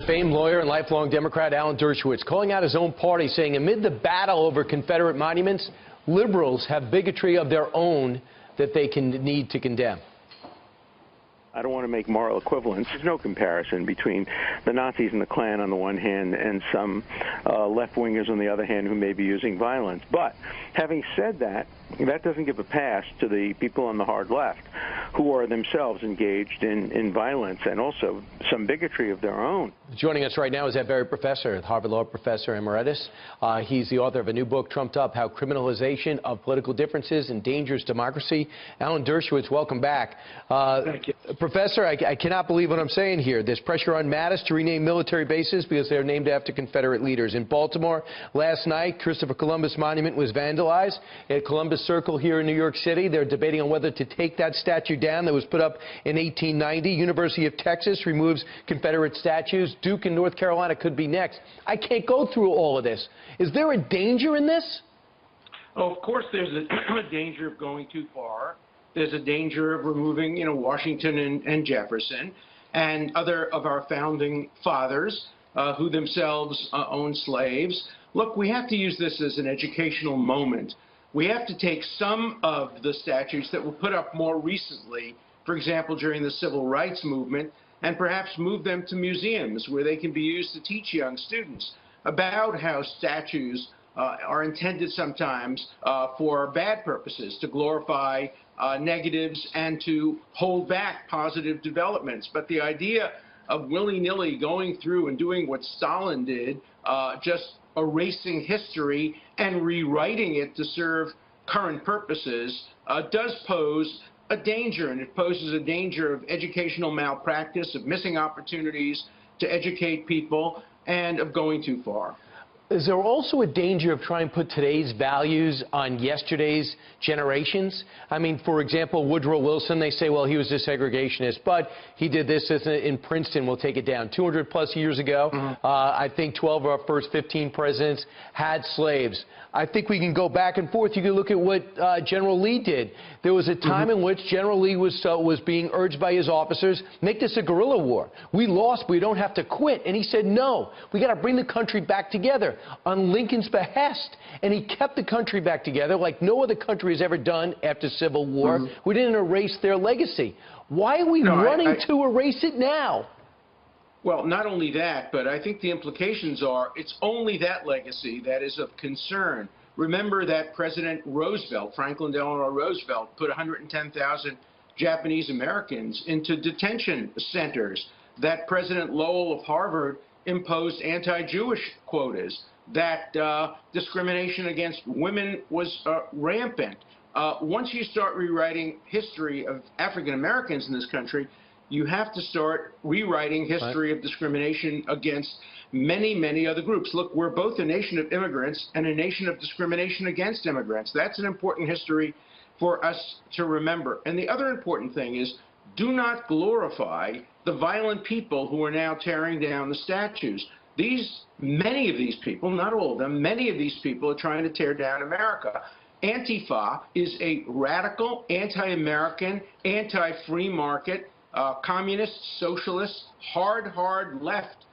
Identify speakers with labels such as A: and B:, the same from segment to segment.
A: Famed lawyer and lifelong Democrat Alan Dershowitz calling out his own party, saying amid the battle over Confederate monuments, liberals have bigotry of their own that they need to condemn.
B: I don't want to make moral equivalence. There's no comparison between the Nazis and the Klan on the one hand and some left-wingers on the other hand who may be using violence. But having said that, that doesn't give a pass to the people on the hard left who are themselves engaged in violence and also some bigotry of their own.
A: Joining us right now is that very professor, Harvard Law professor emeritus. He's the author of a new book, Trumped Up, How Criminalization of Political Differences Endangers Democracy. Alan Dershowitz, welcome back.
B: Thank you.
A: Professor, I cannot believe what I'm saying here. There's pressure on Mattis to rename military bases because they're named after Confederate leaders. In Baltimore, last night, Christopher Columbus Monument was vandalized. At Columbus Circle here in New York City, they're debating on whether to take that statue down that was put up in 1890. University of Texas removes Confederate statues. Duke in North Carolina could be next. I can't go through all of this. Is there a danger in this?
C: Oh, of course there's a danger of going too far. There's a danger of removing, Washington and Jefferson and other of our founding fathers who themselves owned slaves. Look, we have to use this as an educational moment. We have to take some of the statues that were put up more recently, for example, during the Civil Rights Movement, and perhaps move them to museums where they can be used to teach young students about how statues are intended sometimes for bad purposes, to glorify negatives and to hold back positive developments. But the idea of willy-nilly going through and doing what Stalin did, just erasing history and rewriting it to serve current purposes, does pose a danger, and it poses a danger of educational malpractice, of missing opportunities to educate people, and of going too far.
A: Is there also a danger of trying to put today's values on yesterday's generations? I mean, for example, Woodrow Wilson, they say, well, he was a segregationist, but he did this in Princeton. We'll take it down. 200-plus years ago, I think 12 of our first 15 presidents had slaves. I think we can go back and forth. You can look at what General Lee did. There was a time in which General Lee was being urged by his officers, make this a guerrilla war. We lost, but we don't have to quit. And he said, no, we got to bring the country back together on Lincoln's behest. And he kept the country back together like no other country has ever done after Civil War. We didn't erase their legacy. Why are we running to erase it now?
C: Well, not only that, but I think the implications are it's only that legacy that is of concern. Remember that President Roosevelt, Franklin Delano Roosevelt, put 110,000 Japanese Americans into detention centers, that President Lowell of Harvard imposed anti-Jewish quotas, that discrimination against women was rampant. Once you start rewriting history of African Americans in this country, you have to start rewriting history of discrimination against many, many other groups. Look, we're both a nation of immigrants and a nation of discrimination against immigrants. That's an important history for us to remember. And the other important thing is, do not glorify the violent people who are now tearing down the statues. Many of these people, not all of them, many of these people are trying to tear down America. Antifa is a radical, anti-American, anti-free market, communist, socialist, hard left,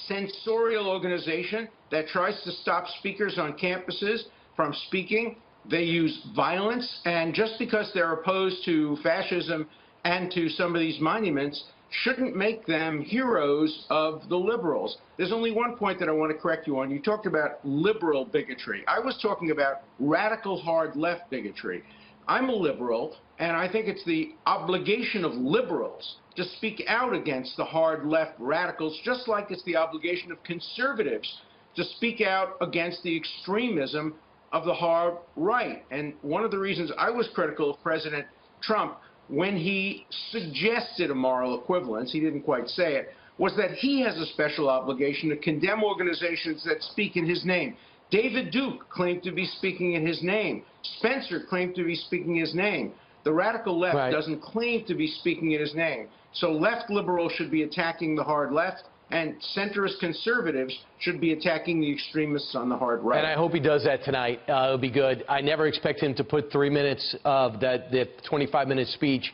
C: censorial organization that tries to stop speakers on campuses from speaking. They use violence, and just because they're opposed to fascism and to some of these monuments shouldn't make them heroes of the liberals. There's only one point that I want to correct you on. You talked about liberal bigotry. I was talking about radical hard left bigotry. I'm a liberal, and I think it's the obligation of liberals to speak out against the hard left radicals, just like it's the obligation of conservatives to speak out against the extremism of the hard right. And one of the reasons I was critical of President Trump when he suggested a moral equivalence, he didn't quite say it, was that he has a special obligation to condemn organizations that speak in his name. David Duke claimed to be speaking in his name. Spencer claimed to be speaking in his name. The radical left doesn't claim to be speaking in his name. So left liberals should be attacking the hard left, and centrist conservatives should be attacking the extremists on the hard right.
A: And I hope he does that tonight. It'll be good. I never expect him to put 3 minutes of the 25-minute speech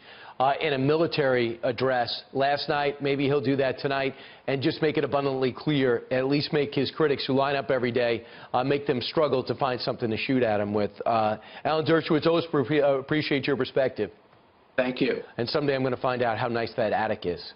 A: in a military address last night. Maybe he'll do that tonight and just make it abundantly clear, at least make his critics who line up every day, make them struggle to find something to shoot at him with. Alan Dershowitz, always appreciate your perspective.
C: Thank you.
A: And someday I'm going to find out how nice that attic is.